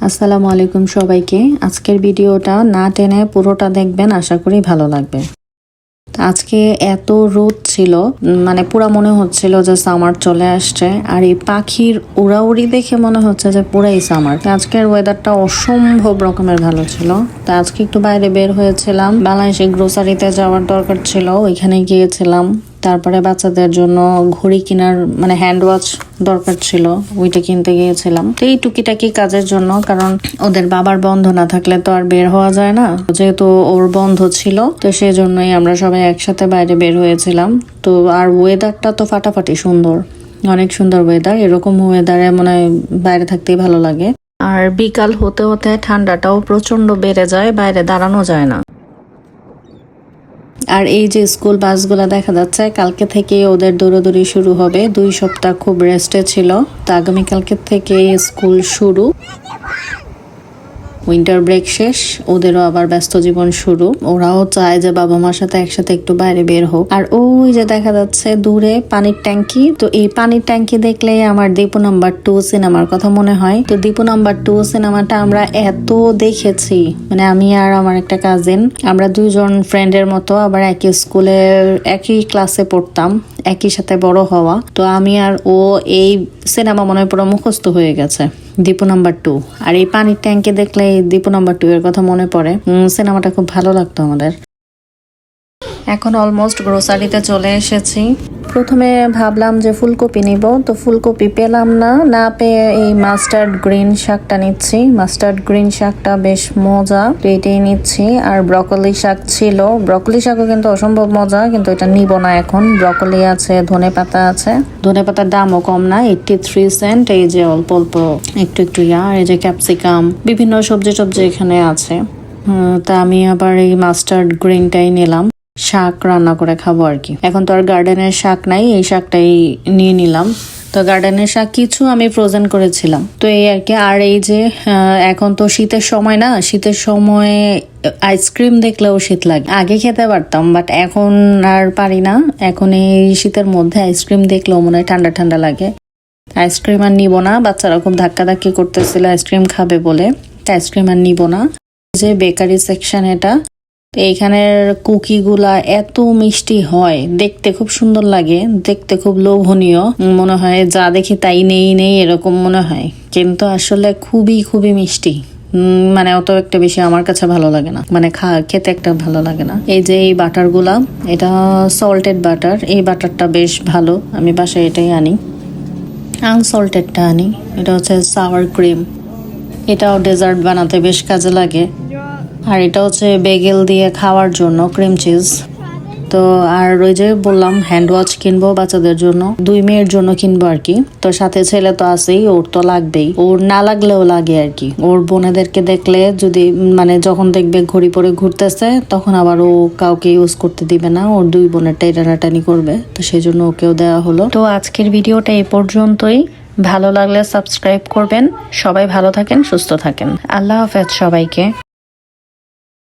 আসসালামু আলাইকুম সবাইকে। আজকের ভিডিওটা না টেনে পুরোটা দেখবেন, আশা করি ভালো লাগবে। আজকে এত রোদ ছিল, মানে পুরা মনে হচ্ছিল যে সামার চলে আসছে। আর এই পাখির উড়াউড়ি দেখে মনে হচ্ছে যে পুরাই সামার। আজকের ওয়েদারটা অসম্ভব রকমের ভালো ছিল। তা আজকে একটু বাইরে বের হয়েছিলাম, বাংলাদেশে গ্রোসারিতে যাওয়ার দরকার ছিল, ওইখানে গিয়েছিলাম। তারপরে বাচ্চাদের জন্য ঘড়ি কেনার মানে হ্যান্ড ওয়াচ দরকার ছিল, ওইটা কিনতে গিয়েছিলাম। তো এই টুকিটাকি কাজের জন্য, কারণ ওদের বাবার বন্ধ না থাকলে তো আর বের হওয়া যায় না। যেহেতু ওর বন্ধ ছিল, তো সেজন্যই আমরা সবাই একসাথে বাইরে বের হয়েছিলাম। তো আর ওয়েদারটা তো ফাটাফাটি সুন্দর, অনেক সুন্দর ওয়েদার। এরকম ওয়েদারে মনে হয় বাইরে থাকতেই ভালো লাগে। আর বিকাল হতে হতে ঠান্ডাটাও প্রচন্ড বেড়ে যায়, বাইরে দাঁড়ানো যায় না। আর এই যে স্কুল বাসগুলো দেখা যাচ্ছে, কালকে থেকে ওদের দৌড়াদৌড়ি শুরু হবে। 2 সপ্তাহ খুব রেস্টে ছিল, তো আগামীকালকে থেকে স্কুল শুরু। উইন্টার ব্রেক শেষ, ওদেরও আবার ব্যস্ত জীবন শুরু। ওরাও চায় যে বাবা মার সাথে একসাথে একটু বাইরে বের হোক। আর ওই যে দেখা যাচ্ছে দূরে পানির ট্যাঙ্কি, তো এই পানির ট্যাঙ্কি দেখলে আমার দীপু নাম্বার 2 সিনেমার কথা মনে হয়। তো দীপু নাম্বার 2 সিনেমাটা আমরা এত দেখেছি, মানে আমি আর আমার একটা কাজিন, আমরা 2 জন ফ্রেন্ডের মতো, আবার একই স্কুলে একই ক্লাসে পড়তাম, একই সাথে বড় হওয়া। তো আমি আর ও এই সিনেমা মনে হয় পুরো মুখস্থ হয়ে গেছে, দীপু নাম্বার 2। আর এই পানির ট্যাঙ্কে দেখলে দীপু নাম্বার 2 এর কথা মনে পড়ে। সিনেমাটা খুব ভালো লাগতো আমাদের। এখন অলমোস্ট গ্রোসারিতে চলে এসেছি। প্রথমে ভাবলাম যে ফুলকপি নিব, তো ফুলকপি পেলাম না, না পেয়ে এই মাস্টার্ড গ্রিন শাকটা নিচ্ছি। মাস্টার্ড গ্রিন শাকটা বেশ মজা, তো এটাই নিচ্ছি। আর ব্রকলি শাক ছিল, ব্রকলি শাকও কিন্তু অসম্ভব মজা, কিন্তু এটা নিব না এখন। ব্রকলি আছে, ধনেপাতা আছে, ধনেপাতার দামও কম না, 83 সেন্ট। এই যে অল্প অল্প একটু একটু আর এই যে ক্যাপসিকাম, বিভিন্ন সবজি টবজি এখানে আছে। তা আমি আবার এই মাস্টার্ড গ্রিনটাই নিলাম, শাক রান্না করে খাবো আর কি। এখন তো আর গার্ডেনের শাক নাই, এই শাকটাই নিয়ে নিলাম। তো গার্ডেনের শাক কিছু আমি ফ্রোজেন করেছিলাম, তো এই আর কি। আর এই যে এখন তো শীতের সময় না, শীতের সময় আইসক্রিম দেখলেও শীত লাগে। আগে খেতে পারতাম, বাট এখন আর পারি না। এখন এই শীতের মধ্যে আইসক্রিম দেখলেও মনে হয় ঠান্ডা ঠান্ডা লাগে। আইসক্রিম আর নিব না, বাচ্চারা খুব ধাক্কাধাক্কি করতেছিল আইসক্রিম খাবে বলে, আইসক্রিম আর নিব না। যে বেকারি সেকশন এটা, এইখানের কুকিগুলা এত মিষ্টি হয়, দেখতে খুব সুন্দর লাগে, দেখতে খুব লোভনীয় মনে হয়, যা দেখি তাই নেই নেই এরকম মনে হয়, কিন্তু আসলে খুবই খুবই মিষ্টি। মানে অত একটা বেশি আমার কাছে ভালো লাগে না, মানে খেতে একটা ভালো লাগে না। এই যে এই বাটারগুলা, এটা সল্টেড বাটার, এই বাটারটা বেশ ভালো, আমি বাসায় এটাই আনি। আনসল্টেডটা আনি, এটা হচ্ছে সাওয়ার ক্রিম, এটাও ডেজার্ট বানাতে বেশ কাজে লাগে। আর এটা হচ্ছে বেগেল দিয়ে খাওয়ার জন্য ক্রিম চিজ। তো আর ওই যে বললাম হ্যান্ড ওয়াচ কিনবো বাচ্চাদের জন্য, 2 মেয়ের জন্য কিনবো আর কি। তো সাথে ছেলে তো আছেই, ওর তো লাগবেই, ওর না লাগলেও লাগে আর কি। ওর বোনেদেরকে দেখলে যদি মানে যখন দেখবে ঘড়ি পরে ঘুরতেছে, তখন আবার ও কাউকে ইউজ করতে দিবে না, ওর 2 বোনেরটাই টানাটানি করবে, তো সেই জন্য ওকেও দেওয়া হলো। তো আজকের ভিডিওটা এই পর্যন্তই। ভালো লাগলে সাবস্ক্রাইব করবেন। সবাই ভালো থাকেন, সুস্থ থাকেন। আল্লাহ হাফেজ সবাইকে।